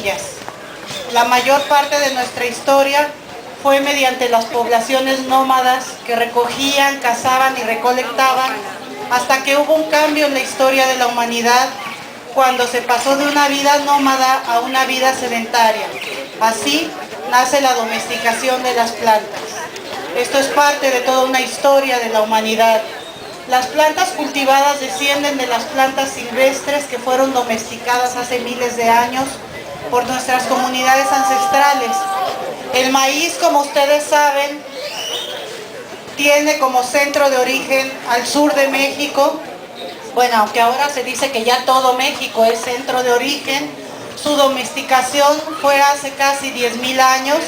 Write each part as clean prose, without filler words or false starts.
semillas. La mayor parte de nuestra historia fue mediante las poblaciones nómadas que recogían, cazaban y recolectaban, hasta que hubo un cambio en la historia de la humanidad cuando se pasó de una vida nómada a una vida sedentaria. Así nace la domesticación de las plantas. Esto es parte de toda una historia de la humanidad. Las plantas cultivadas descienden de las plantas silvestres que fueron domesticadas hace miles de años por nuestras comunidades ancestrales. El maíz, como ustedes saben, tiene como centro de origen al sur de México. Bueno, aunque ahora se dice que ya todo México es centro de origen, su domesticación fue hace casi 10.000 años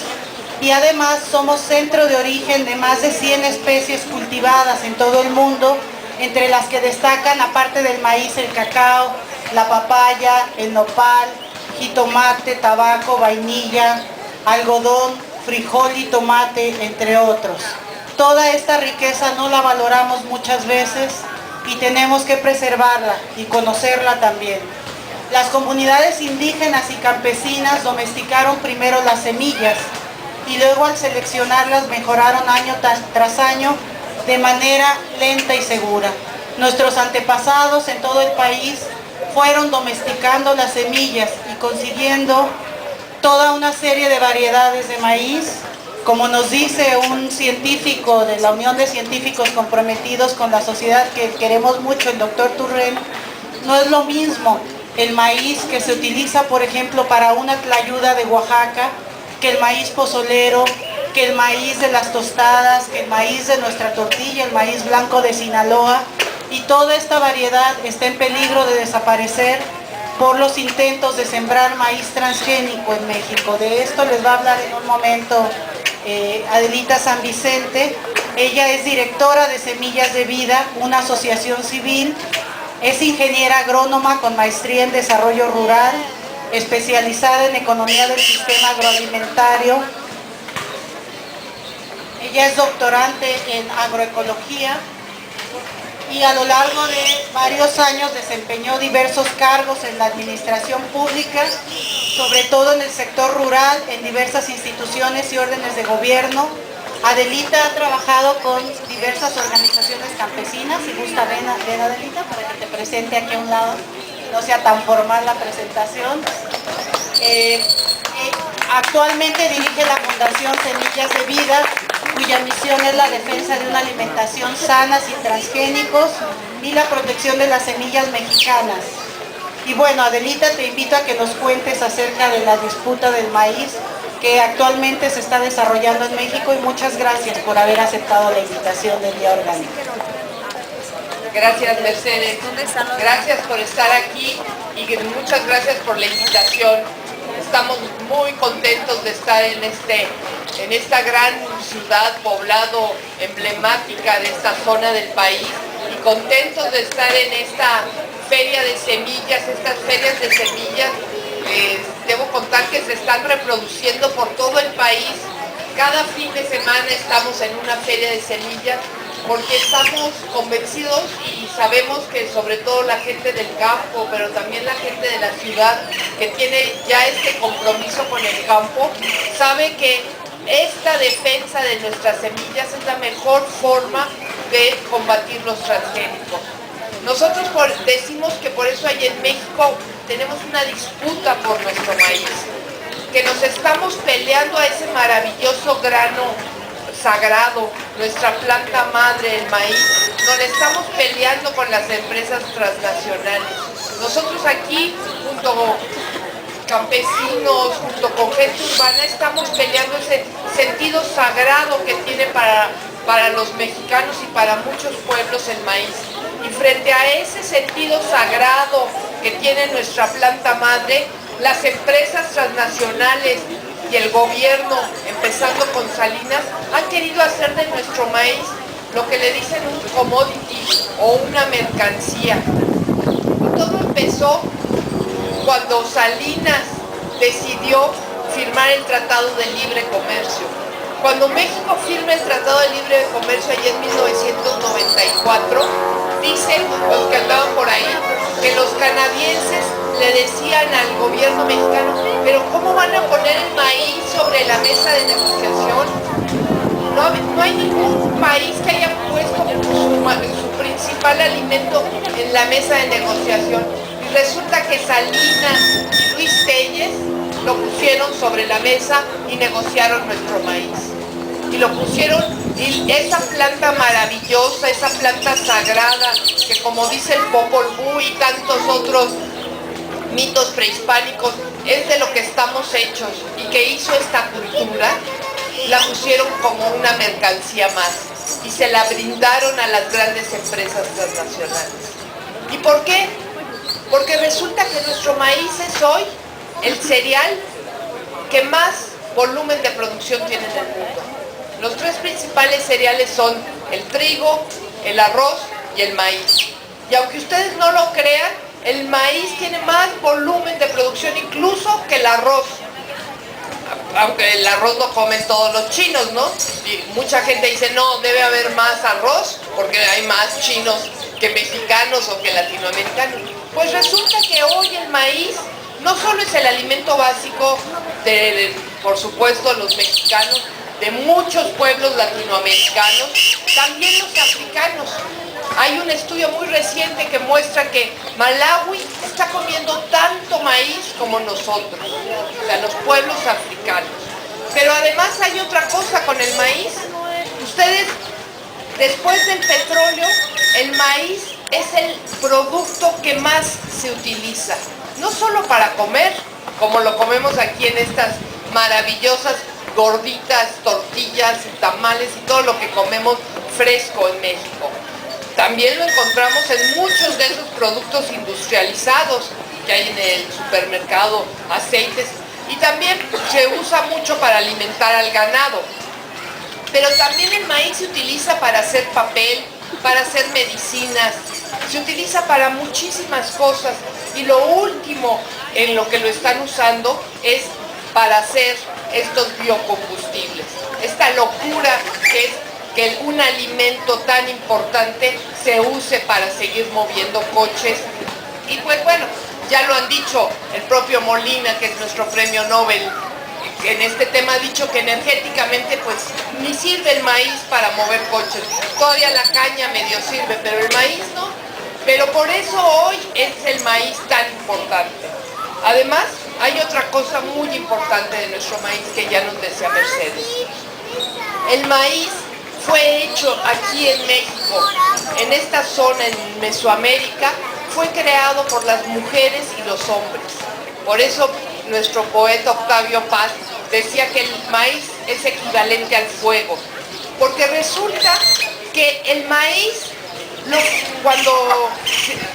y además somos centro de origen de más de 100 especies cultivadas en todo el mundo, entre las que destacan, aparte del maíz, el cacao, la papaya, el nopal, jitomate, tabaco, vainilla, algodón, frijol y tomate, entre otros. Toda esta riqueza no la valoramos muchas veces y tenemos que preservarla y conocerla también. Las comunidades indígenas y campesinas domesticaron primero las semillas y luego al seleccionarlas mejoraron año tras año de manera lenta y segura. Nuestros antepasados en todo el país fueron domesticando las semillas y consiguiendo toda una serie de variedades de maíz. Como nos dice un científico de la Unión de Científicos Comprometidos con la Sociedad, que queremos mucho, el doctor Turren, no es lo mismo el maíz que se utiliza, por ejemplo, para una tlayuda de Oaxaca, que el maíz pozolero, que el maíz de las tostadas, que el maíz de nuestra tortilla, el maíz blanco de Sinaloa, y toda esta variedad está en peligro de desaparecer por los intentos de sembrar maíz transgénico en México. De esto les va a hablar en un momento Adelita San Vicente. Ella es directora de Semillas de Vida, una asociación civil, es ingeniera agrónoma con maestría en desarrollo rural, especializada en economía del sistema agroalimentario. Ella es doctorante en agroecología y a lo largo de varios años desempeñó diversos cargos en la administración pública, sobre todo en el sector rural, en diversas instituciones y órdenes de gobierno. Adelita ha trabajado con diversas organizaciones campesinas. Si gusta, ven Adelita, para que te presente aquí a un lado, no sea tan formal la presentación. Actualmente dirige la Fundación Semillas de Vida, cuya misión es la defensa de una alimentación sana, sin transgénicos, y la protección de las semillas mexicanas. Y bueno, Adelita, te invito a que nos cuentes acerca de la disputa del maíz que actualmente se está desarrollando en México, y muchas gracias por haber aceptado la invitación del Día Orgánico. Gracias, Mercedes. Gracias por estar aquí y muchas gracias por la invitación. Estamos muy contentos de estar en esta gran ciudad, poblado emblemática de esta zona del país, y contentos de estar en esta feria de semillas, estas ferias de semillas. Debo contar que se están reproduciendo por todo el país. Cada fin de semana estamos en una feria de semillas porque estamos convencidos y sabemos que sobre todo la gente del campo, pero también la gente de la ciudad que tiene ya este compromiso con el campo, sabe que esta defensa de nuestras semillas es la mejor forma de combatir los transgénicos. Nosotros decimos que por eso ahí en México tenemos una disputa por nuestro maíz, que nos estamos peleando a ese maravilloso grano sagrado, nuestra planta madre, el maíz. Nos estamos peleando con las empresas transnacionales. Nosotros aquí, junto con campesinos, junto con gente urbana, estamos peleando ese sentido sagrado que tiene para los mexicanos y para muchos pueblos el maíz. Y frente a ese sentido sagrado que tiene nuestra planta madre, las empresas transnacionales y el gobierno, empezando con Salinas, han querido hacer de nuestro maíz lo que le dicen un commodity o una mercancía. Y todo empezó cuando Salinas decidió firmar el Tratado de Libre Comercio. Cuando México firma el Tratado de Libre Comercio allá en 1994, dicen los que andaban por ahí que los canadienses le decían al gobierno mexicano, pero ¿cómo van a poner el maíz sobre la mesa de negociación? No hay ningún país que haya puesto su principal alimento en la mesa de negociación. Y resulta que Salinas y Luis Telles lo pusieron sobre la mesa y negociaron nuestro maíz. Y lo pusieron, y esa planta maravillosa, esa planta sagrada, que como dice el Popol Vuh y tantos otros mitos prehispánicos, es de lo que estamos hechos y que hizo esta cultura, la pusieron como una mercancía más y se la brindaron a las grandes empresas transnacionales. ¿Y por qué? Porque resulta que nuestro maíz es hoy el cereal que más volumen de producción tiene en el mundo. Los tres principales cereales son el trigo, el arroz y el maíz. Y aunque ustedes no lo crean, el maíz tiene más volumen de producción incluso que el arroz. Aunque el arroz lo comen todos los chinos, ¿no? Y mucha gente dice, no, debe haber más arroz porque hay más chinos que mexicanos o que latinoamericanos. Pues resulta que hoy el maíz no solo es el alimento básico de, por supuesto, los mexicanos, de muchos pueblos latinoamericanos, también los africanos. Hay un estudio muy reciente que muestra que Malawi está comiendo tanto maíz como nosotros, o sea, los pueblos africanos. Pero además hay otra cosa con el maíz. Ustedes, después del petróleo, el maíz es el producto que más se utiliza. No solo para comer, como lo comemos aquí en estas maravillosas gorditas, tortillas, tamales y todo lo que comemos fresco en México. También lo encontramos en muchos de esos productos industrializados que hay en el supermercado, aceites, y también se usa mucho para alimentar al ganado. Pero también el maíz se utiliza para hacer papel, para hacer medicinas, se utiliza para muchísimas cosas, y lo último en lo que lo están usando es para hacer estos biocombustibles. Esta locura que es que un alimento tan importante se use para seguir moviendo coches. Y pues bueno, ya lo han dicho el propio Molina, que es nuestro premio Nobel, que en este tema ha dicho que energéticamente pues ni sirve el maíz para mover coches. Todavía la caña medio sirve, pero el maíz no. Pero por eso hoy es el maíz tan importante. Además, hay otra cosa muy importante de nuestro maíz que ya nos decía Mercedes. El maíz fue hecho aquí en México, en esta zona, en Mesoamérica, fue creado por las mujeres y los hombres. Por eso nuestro poeta Octavio Paz decía que el maíz es equivalente al fuego, porque resulta que el maíz,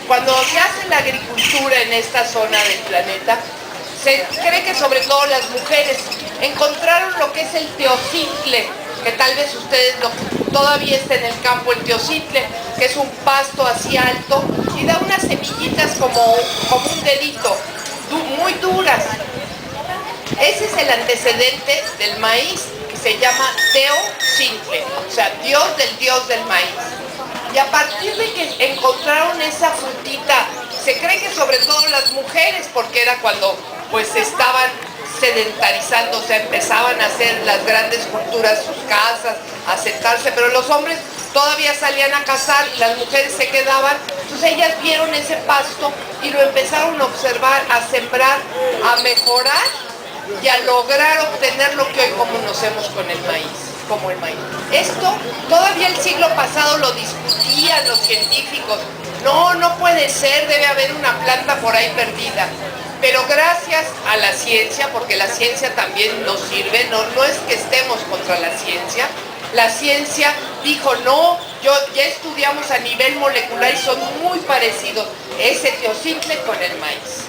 cuando se hace la agricultura en esta zona del planeta, se cree que sobre todo las mujeres encontraron lo que es el teocitle, que tal vez ustedes todavía está en el campo el teocitle, que es un pasto así alto y da unas semillitas como un dedito, muy duras. Ese es el antecedente del maíz, que se llama teocitle, o sea, dios del maíz. Y a partir de que encontraron esa frutita, se cree que sobre todo las mujeres, porque era cuando pues estaban sedentarizando, o sea, empezaban a hacer las grandes culturas, sus casas, a sentarse, pero los hombres todavía salían a cazar y las mujeres se quedaban. Entonces ellas vieron ese pasto y lo empezaron a observar, a sembrar, a mejorar y a lograr obtener lo que hoy conocemos con el maíz, como el maíz. Esto todavía el siglo pasado lo discutían los científicos. No puede ser, debe haber una planta por ahí perdida. Pero gracias a la ciencia, porque la ciencia también nos sirve, no es que estemos contra la ciencia dijo, no, ya estudiamos a nivel molecular y son muy parecidos ese teocitle con el maíz.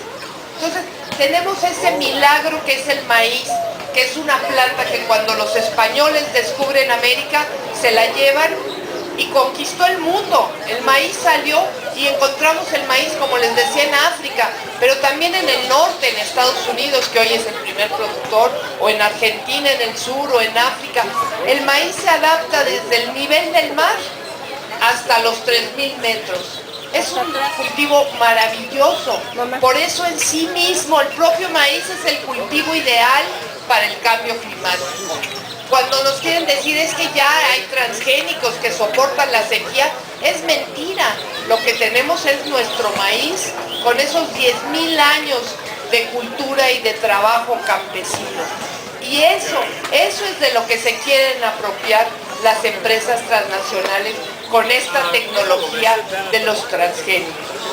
Entonces, tenemos ese milagro que es el maíz, que es una planta que cuando los españoles descubren América, se la llevan y conquistó el mundo. El maíz salió y encontramos el maíz, como les decía, en África, pero también en el norte, en Estados Unidos, que hoy es el primer productor, o en Argentina, en el sur, o en África. El maíz se adapta desde el nivel del mar hasta los 3000 metros. Es un cultivo maravilloso. Por eso en sí mismo el propio maíz es el cultivo ideal para el cambio climático. Cuando nos quieren decir es que ya hay transgénicos que soportan la sequía, es mentira. Lo que tenemos es nuestro maíz con esos 10.000 años de cultura y de trabajo campesino. Y eso es de lo que se quieren apropiar las empresas transnacionales con esta tecnología de los transgénicos.